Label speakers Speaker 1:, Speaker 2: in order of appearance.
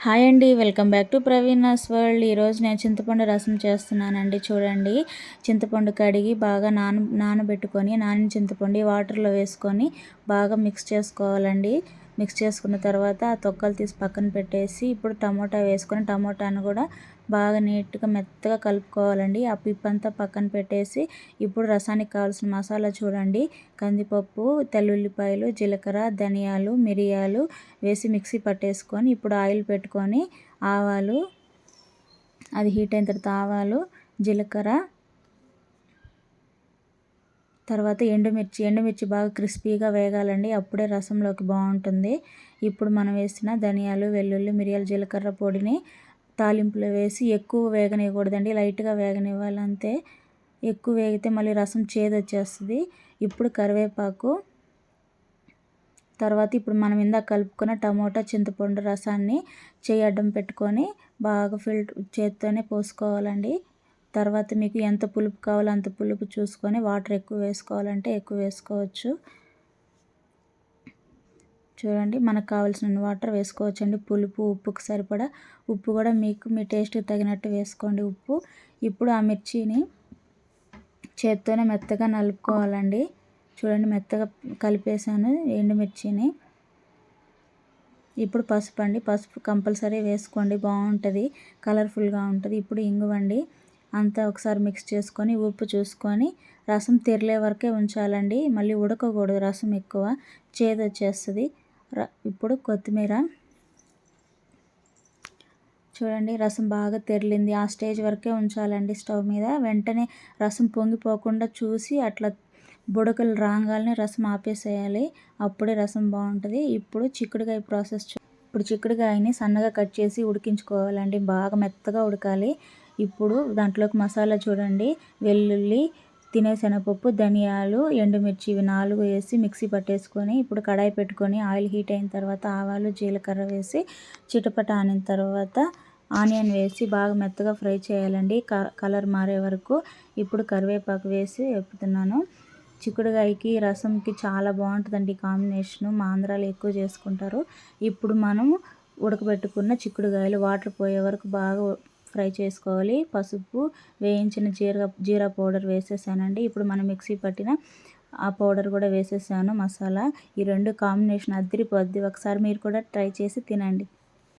Speaker 1: Hi అండి. Welcome back to Praveena's world. ఈరోజు నేను చింతపండు రసం చేస్తున్నానండి. చూడండి, చింతపండు కడిగి బాగా నానబెట్టుకొని నానిన చింతపండు వాటర్లో వేసుకొని బాగా మిక్స్ చేసుకోవాలండి. మిక్స్ చేసుకున్న తర్వాత ఆ తొక్కలు తీసి పక్కన పెట్టేసి ఇప్పుడు టమోటా వేసుకొని టమోటాను కూడా బాగా నీట్గా మెత్తగా కలుపుకోవాలండి. ఆ పిప్పంతా పక్కన పెట్టేసి ఇప్పుడు రసానికి కావాల్సిన మసాలా చూడండి, కందిపప్పు, తెల్లుల్లిపాయలు, జీలకర్ర, ధనియాలు, మిరియాలు వేసి మిక్సీ పట్టేసుకొని ఇప్పుడు ఆయిల్ పెట్టుకొని ఆవాలు, అది హీట్ అయిన తర్వాత ఆవాలు, జీలకర్ర, తర్వాత ఎండుమిర్చి బాగా క్రిస్పీగా వేగాలండి. అప్పుడే రసంలోకి బాగుంటుంది. ఇప్పుడు మనం వేసిన ధనియాలు, వెల్లుల్లి, మిరియాలు, జీలకర్ర పొడిని తాలింపులో వేసి ఎక్కువ వేగనివ్వకూడదండి, లైట్గా వేగనివ్వాలి అంతే. ఎక్కువ వేగితే మళ్ళీ రసం చేదు వచ్చేస్తుంది. ఇప్పుడు కరివేపాకు, తర్వాత ఇప్పుడు మనం ఇందాక కలుపుకున్న టమోటా చింతపండు రసాన్ని చేయి అడ్డం పెట్టుకొని బాగా చేత్తోనే పోసుకోవాలండి. తర్వాత మీకు ఎంత పులుపు కావాలో అంత పులుపు చూసుకొని వాటర్ ఎక్కువ వేసుకోవాలంటే ఎక్కువ వేసుకోవచ్చు. చూడండి, మనకు కావాల్సిన వాటర్ వేసుకోవచ్చండి. పులుపు, ఉప్పుకు సరిపడా ఉప్పు కూడా మీకు మీ టేస్ట్కి తగినట్టు వేసుకోండి ఉప్పు. ఇప్పుడు ఆ మిర్చిని చేత్తోనే మెత్తగా నలుపుకోవాలండి. చూడండి, మెత్తగా కలిపేసాను ఎండుమిర్చిని. ఇప్పుడు పసుపు అండి, పసుపు కంపల్సరీ వేసుకోండి, బాగుంటుంది, కలర్ఫుల్గా ఉంటుంది. ఇప్పుడు ఇంగువండి, అంతా ఒకసారి మిక్స్ చేసుకొని ఉప్పు చూసుకొని రసం తెరిలే వరకే ఉంచాలండి. మళ్ళీ ఉడకకూడదు, రసం ఎక్కువ చేదు వచ్చేస్తుంది. ఇప్పుడు కొత్తిమీర, చూడండి రసం బాగా తెరిలింది, ఆ స్టేజ్ వరకే ఉంచాలండి స్టవ్ మీద. వెంటనే రసం పొంగిపోకుండా చూసి అట్లా బుడకలు రాగానే రసం ఆపేసేయాలి, అప్పుడే రసం బాగుంటుంది. ఇప్పుడు చిక్కుడుకాయ ప్రాసెస్ ఇప్పుడు చిక్కుడుకాయని సన్నగా కట్ చేసి ఉడికించుకోవాలండి, బాగా మెత్తగా ఉడకాలి. ఇప్పుడు దాంట్లోకి మసాలా చూడండి, వెల్లుల్లి, శనగపప్పు, ధనియాలు, ఎండుమిర్చి ఇవి 4 వేసి మిక్సీ పట్టేసుకొని ఇప్పుడు కడాయి పెట్టుకొని ఆయిల్ హీట్ అయిన తర్వాత ఆవాలు, జీలకర్ర వేసి చిటపట ఆనిన తర్వాత ఆనియన్ వేసి బాగా మెత్తగా ఫ్రై చేయాలండి, కలర్ మారే వరకు. ఇప్పుడు కరివేపాకు వేసి వేపుతున్నాను. చిక్కుడుకాయకి రసంకి చాలా బాగుంటుందండి కాంబినేషను, మా ఆంధ్రాలో ఎక్కువ చేసుకుంటారు. ఇప్పుడు మనం ఉడకబెట్టుకున్న చిక్కుడుకాయలు వాటర్ పోయే వరకు బాగా ఫ్రై చేసుకోవాలి. పసుపు, వేయించిన జీరా పౌడర్ వేసేసానండి. ఇప్పుడు మనం మిక్సీ పట్టిన ఆ పౌడర్ కూడా వేసేసాను, మసాలా. ఈ రెండు కాంబినేషన్ అదిరిపోద్ది, ఒకసారి మీరు కూడా ట్రై చేసి తినండి.